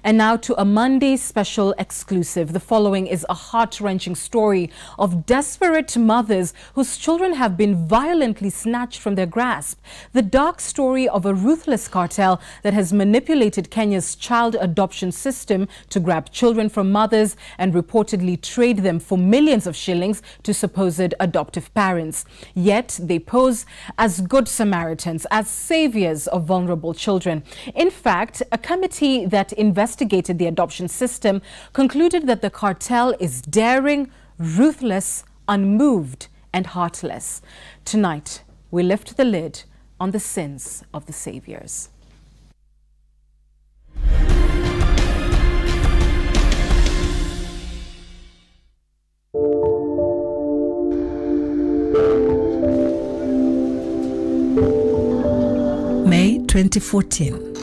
And now to a Monday special exclusive. The following is a heart-wrenching story of desperate mothers whose children have been violently snatched from their grasp. The dark story of a ruthless cartel that has manipulated Kenya's child adoption system to grab children from mothers and reportedly trade them for millions of shillings to supposed adoptive parents. Yet they pose as good Samaritans, as saviors of vulnerable children. In fact, a committee that investigated the adoption system concluded that the cartel is daring, ruthless, unmoved, and heartless. Tonight, we lift the lid on the sins of the saviours. May 2014.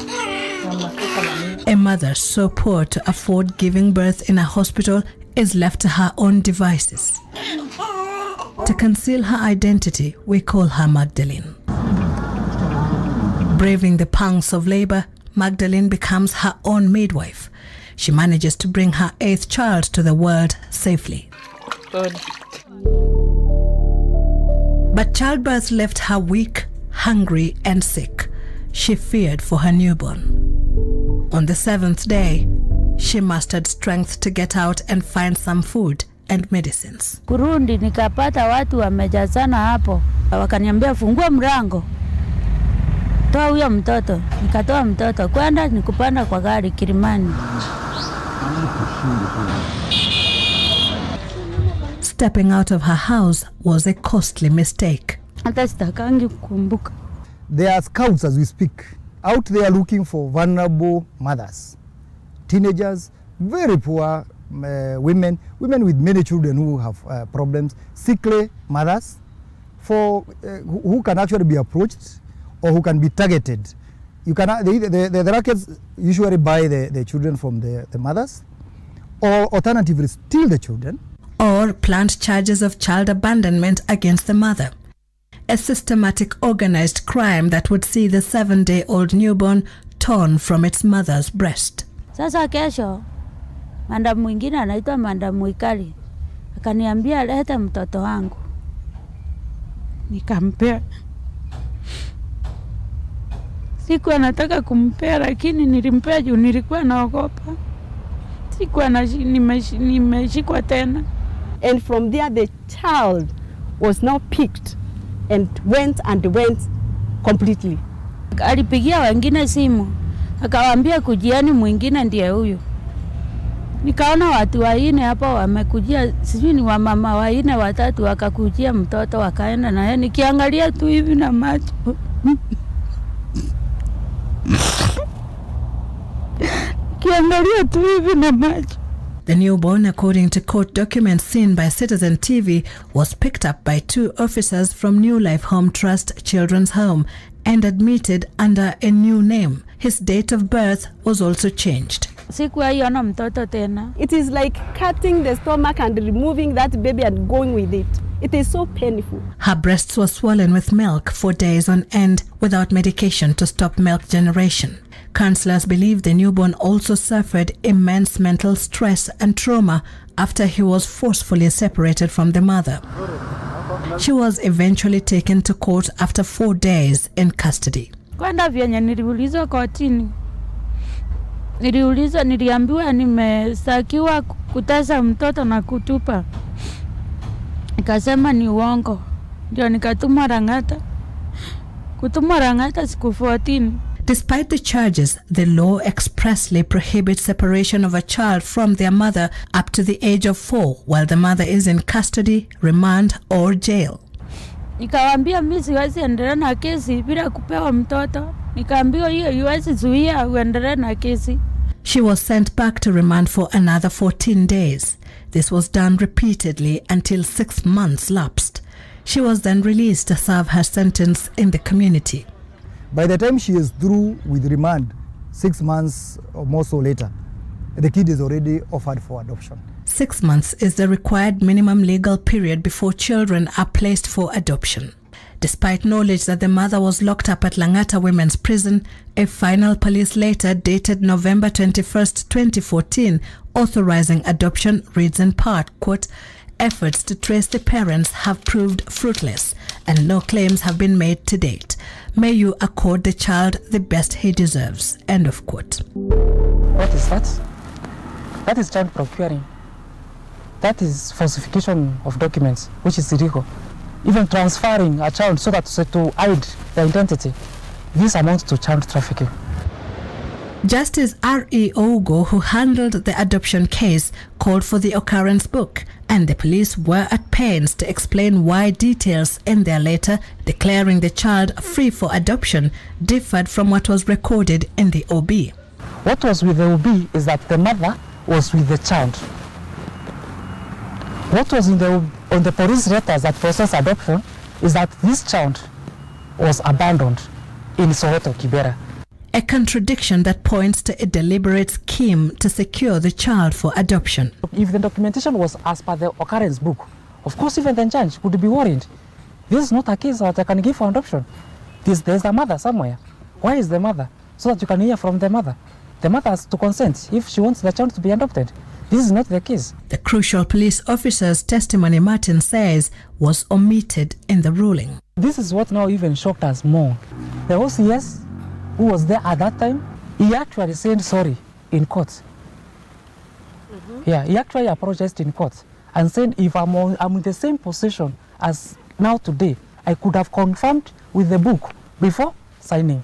A mother so poor to afford giving birth in a hospital is left to her own devices. To conceal her identity, we call her Magdalene. Braving the pangs of labor, Magdalene becomes her own midwife. She manages to bring her 8th child to the world safely. Good. But childbirth left her weak, hungry, and sick. She feared for her newborn. On the 7th day, she mustered strength to get out and find some food and medicines. Kurundi nikapata watu wamejazana hapo. Wakaniambia fungua mlango. Toa huyo mtoto. Nikatoa mtoto. Kwenda nikupanda kwa gari Kilimani. Stepping out of her house was a costly mistake. Hata sitakangi kukumbuka. There are scouts as we speak out there looking for vulnerable mothers, teenagers, very poor women with many children who have problems, sickly mothers, for who can actually be approached or who can be targeted. You can the rackets usually buy the children from the mothers, or alternatively steal the children, or plant charges of child abandonment against the mother. A systematic organized crime that would see the 7-day-old newborn torn from its mother's breast. Sasa kesho, mandamu mwingine anaitwa mandamu Ikali. Akaniambia leta mtoto wangu. Nikampea. Sikuwa nataka kumpea lakini nilimpea juu nilikuwa naogopa. Sikuwa nimeshikwa tena. And from there the child was now picked and went completely. Alipigia wengine simu, akawaambia kujiani mwingine ndiye huyu. Nikaona watu waine hapo wamekujia, sijui ni wamama waine watatu wakakujia mtoto wakaenda na yeye, nikiangalia tu hivi na macho. Kiangalia tu hivi na macho. The newborn, according to court documents seen by Citizen TV, was picked up by 2 officers from New Life Home Trust Children's Home and admitted under a new name. His date of birth was also changed. Sikuiona mtoto tena. It is like cutting the stomach and removing that baby and going with it. It is so painful. Her breasts were swollen with milk for days on end without medication to stop milk generation. Counselors believe the newborn also suffered immense mental stress and trauma after he was forcefully separated from the mother. She was eventually taken to court after 4 days in custody. Kwenda vyenye niliulizwa kotini. Niliambiwa nimestakiwa kutesa mtoto na kutupa. Nikasema ni uongo. Ndio nikatumwa Rangata. Kutumwa Rangata siku 14. Despite the charges, the law expressly prohibits separation of a child from their mother up to the age of 4 while the mother is in custody, remand, or jail. Nikawaambia mimi siwezi endelea na kesi bila kupewa mtoto. Nikaambiwa hiyo iwezi zuia uendelee na kesi. She was sent back to remand for another 14 days. This was done repeatedly until 6 months lapsed. She was then released to serve her sentence in the community. By the time she is through with remand, 6 months or more so later, the kid is already offered for adoption. 6 months is the required minimum legal period before children are placed for adoption. Despite knowledge that the mother was locked up at Langata Women's Prison, a final police letter dated November 21st, 2014, authorizing adoption reads in part, quote, efforts to trace the parents have proved fruitless and no claims have been made to date. May you accord the child the best he deserves, end of quote. What is that? That is child procuring. That is falsification of documents, which is illegal. Even transferring a child so that to hide their identity. This amounts to child trafficking. Justice R.E. Ogo, who handled the adoption case, called for the occurrence book, and the police were at pains to explain why details in their letter declaring the child free for adoption differed from what was recorded in the OB. What was with the OB is that the mother was with the child. What was on the police letters that processed adoption is that this child was abandoned in Soweto, Kibera. A contradiction that points to a deliberate scheme to secure the child for adoption. If the documentation was as per the occurrence book, of course even the judge would be worried. This is not a case that I can give for adoption. There's a mother somewhere. Why is the mother? So that you can hear from the mother. The mother has to consent if she wants the child to be adopted. This is not the case. The crucial police officer's testimony, Martin says, was omitted in the ruling. This is what now even shocked us more. The OCS, who was there at that time, he actually said sorry in court. Yeah, he actually apologized in court and said, if I'm in the same position as now today, I could have confirmed with the book before signing.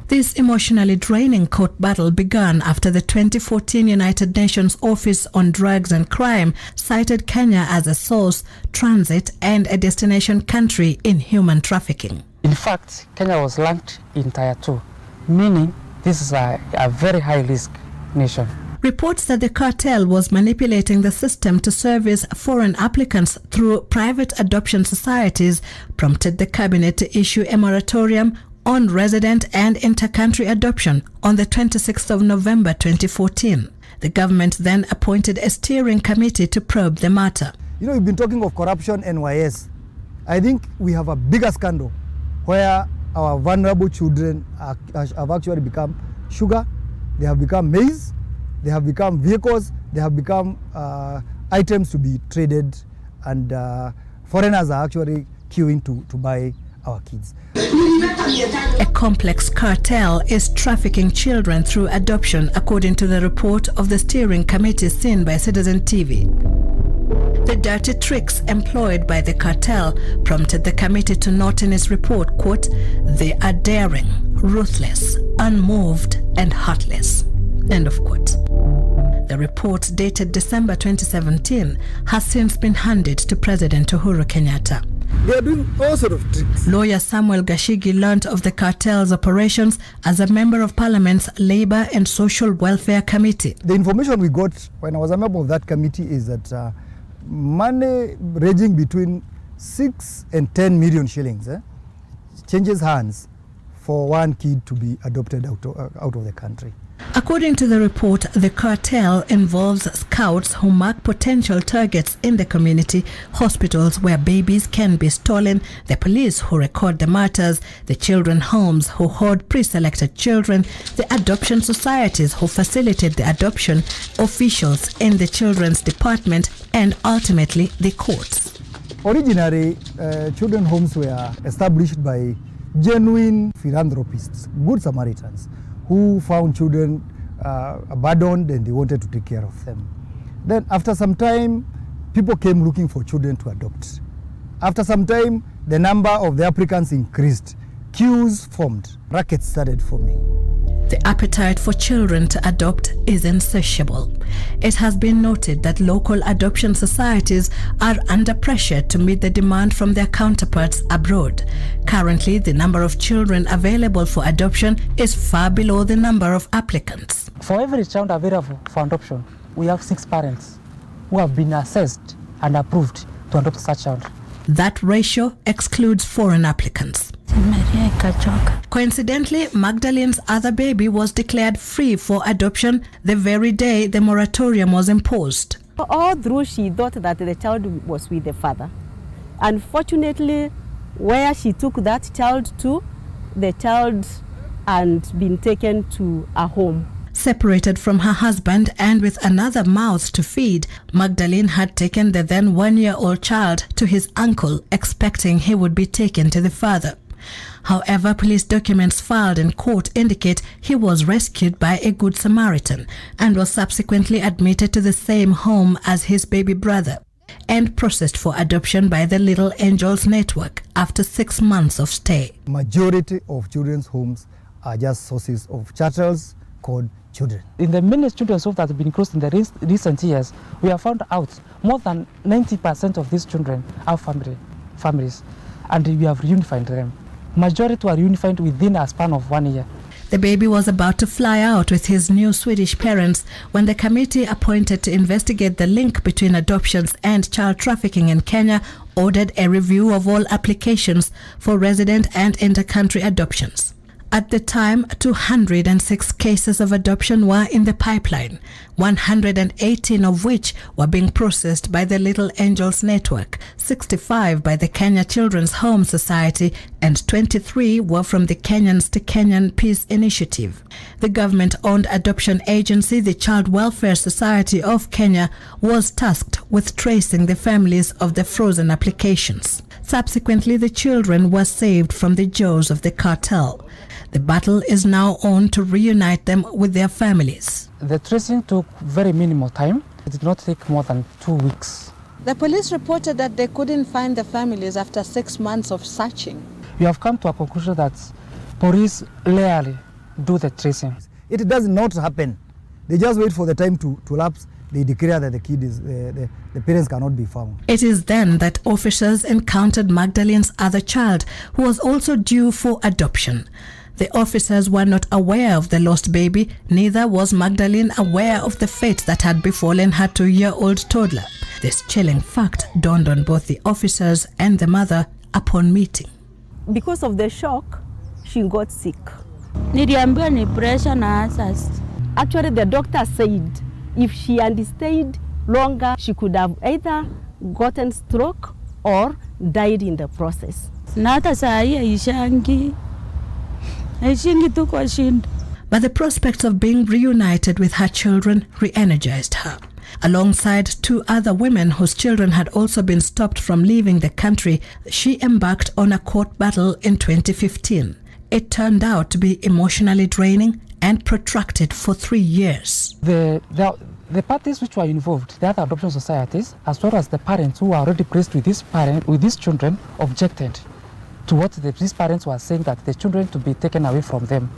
This emotionally draining court battle began after the 2014 United Nations Office on Drugs and Crime cited Kenya as a source, transit, and a destination country in human trafficking. In fact, Kenya was ranked in Tier 2, meaning this is a very high-risk nation. Reports that the cartel was manipulating the system to service foreign applicants through private adoption societies prompted the cabinet to issue a moratorium on resident and inter-country adoption on the 26th of November 2014. The government then appointed a steering committee to probe the matter. You know, we've been talking of corruption, NYS. I think we have a bigger scandal where our vulnerable children have actually become sugar, they have become maize, they have become vehicles, they have become items to be traded, and foreigners are actually queuing to buy our kids. A complex cartel is trafficking children through adoption, according to the report of the steering committee seen by Citizen TV. The dirty tricks employed by the cartel prompted the committee to note in its report, quote, they are daring, ruthless, unmoved, and heartless, end of quote. The report, dated December 2017, has since been handed to President Uhuru Kenyatta. They are doing all sorts of tricks. Lawyer Samuel Gashigi learnt of the cartel's operations as a member of Parliament's Labour and Social Welfare Committee. The information we got when I was a member of that committee is that money ranging between 6 and 10 million shillings changes hands for one kid to be adopted out of the country. According to the report, the cartel involves scouts who mark potential targets in the community, hospitals where babies can be stolen, the police who record the matters, the children's homes who hoard pre-selected children, the adoption societies who facilitate the adoption, officials in the children's department, and ultimately the courts. Originally, children's homes were established by genuine philanthropists, good Samaritans, who found children abandoned and they wanted to take care of them. Then after some time, people came looking for children to adopt. After some time, the number of the applicants increased. Queues formed. Rackets started forming. The appetite for children to adopt is insatiable. It has been noted that local adoption societies are under pressure to meet the demand from their counterparts abroad. Currently, the number of children available for adoption is far below the number of applicants. For every child available for adoption, we have 6 parents who have been assessed and approved to adopt such a child. That ratio excludes foreign applicants. Coincidentally, Magdalene's other baby was declared free for adoption the very day the moratorium was imposed. All through she thought that the child was with the father. Unfortunately, where she took that child to, the child had been taken to a home. Separated from her husband and with another mouth to feed, Magdalene had taken the then 1-year-old child to his uncle, expecting he would be taken to the father. However, police documents filed in court indicate he was rescued by a Good Samaritan and was subsequently admitted to the same home as his baby brother and processed for adoption by the Little Angels Network after 6 months of stay. Majority of children's homes are just sources of chattels called children. In the many children's homes that have been closed in the recent years, we have found out more than 90% of these children are families, and we have reunified them. Majority were reunified within a span of 1 year. The baby was about to fly out with his new Swedish parents when the committee appointed to investigate the link between adoptions and child trafficking in Kenya ordered a review of all applications for resident and inter-country adoptions. At the time, 206 cases of adoption were in the pipeline, 118 of which were being processed by the Little Angels Network, 65 by the Kenya Children's Home Society, and 23 were from the Kenyans to Kenyan Peace Initiative. The government-owned adoption agency, the Child Welfare Society of Kenya, was tasked with tracing the families of the frozen applications. Subsequently, the children were saved from the jaws of the cartel. The battle is now on to reunite them with their families. The tracing took very minimal time. It did not take more than 2 weeks. The police reported that they couldn't find the families after 6 months of searching. We have come to a conclusion that police rarely do the tracing. It does not happen. They just wait for the time to lapse. They declare that the kid is, the parents cannot be found. It is then that officers encountered Magdalene's other child, who was also due for adoption. The officers were not aware of the lost baby, neither was Magdalene aware of the fate that had befallen her 2-year-old toddler. This chilling fact dawned on both the officers and the mother upon meeting. Because of the shock, she got sick. Niliambiwa ni pressure na asas. Actually, the doctor said if she had stayed longer, she could have either gotten stroke or died in the process. Na hata saa hii haishangi. But the prospects of being reunited with her children re-energized her. Alongside 2 other women whose children had also been stopped from leaving the country, she embarked on a court battle in 2015. It turned out to be emotionally draining and protracted for 3 years. The parties which were involved, the other adoption societies, as well as the parents who were already placed with these children, objected to what these parents were saying, that the children to be taken away from them.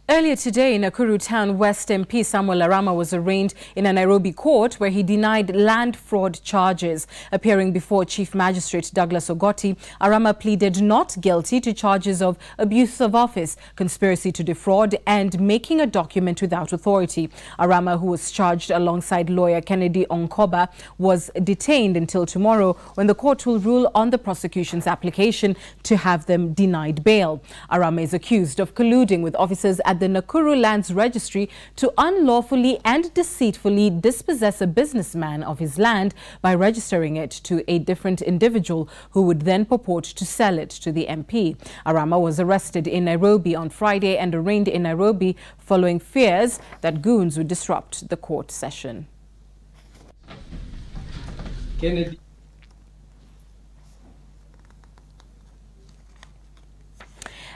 Earlier today, Nakuru Town West MP Samuel Arama was arraigned in a Nairobi court where he denied land fraud charges. Appearing before Chief Magistrate Douglas Ogoti, Arama pleaded not guilty to charges of abuse of office, conspiracy to defraud, and making a document without authority. Arama, who was charged alongside lawyer Kennedy Onkoba, was detained until tomorrow when the court will rule on the prosecution's application to have them denied bail. Arama is accused of colluding with officers at the Nakuru Lands Registry to unlawfully and deceitfully dispossess a businessman of his land by registering it to a different individual who would then purport to sell it to the MP. Arama was arrested in Nairobi on Friday and arraigned in Nairobi following fears that goons would disrupt the court session. Kennedy.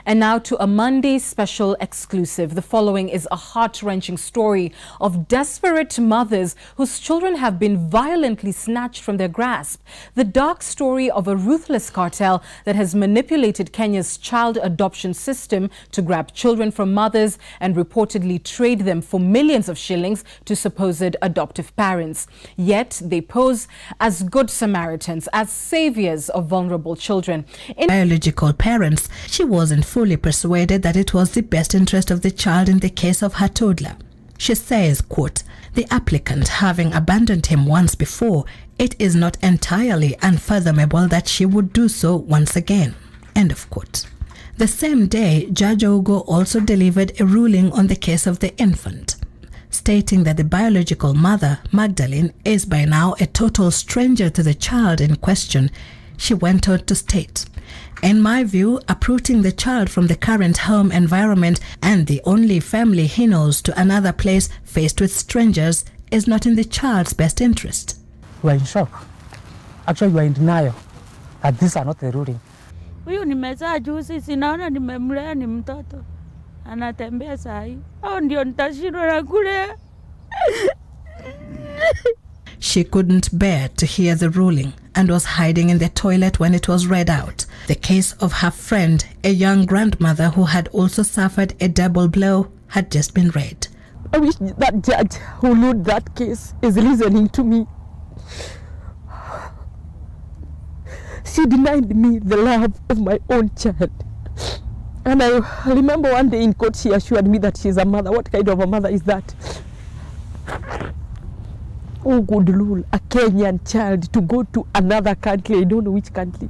And now to a Monday special exclusive. The following is a heart-wrenching story of desperate mothers whose children have been violently snatched from their grasp. The dark story of a ruthless cartel that has manipulated Kenya's child adoption system to grab children from mothers and reportedly trade them for millions of shillings to supposed adoptive parents. Yet they pose as good Samaritans, as saviors of vulnerable children. In biological parents, she wasn't fully persuaded that it was the best interest of the child in the case of her toddler. She says, quote, "The applicant having abandoned him once before, it is not entirely unfathomable that she would do so once again." End of quote. The same day, Judge Ogo also delivered a ruling on the case of the infant. stating that the biological mother, Magdalene, is by now a total stranger to the child in question. She went on to state, "In my view, uprooting the child from the current home environment and the only family he knows to another place faced with strangers is not in the child's best interest." We are in shock. Actually, we are in denial that these are not the ruling. Huyu nimezaa juzi, sinaona nimemlea ni mtoto. Anatembea sahi. Au ndio nitashindwa na kulea. She couldn't bear to hear the ruling and was hiding in the toilet when it was read out. The case of her friend, a young grandmother who had also suffered a double blow, had just been read. I wish that judge who ruled that case is listening to me. She denied me the love of my own child. And I remember one day in court she assured me that she's a mother. What kind of a mother is that? Who could rule a Kenyan child to go to another country? I don't know which country.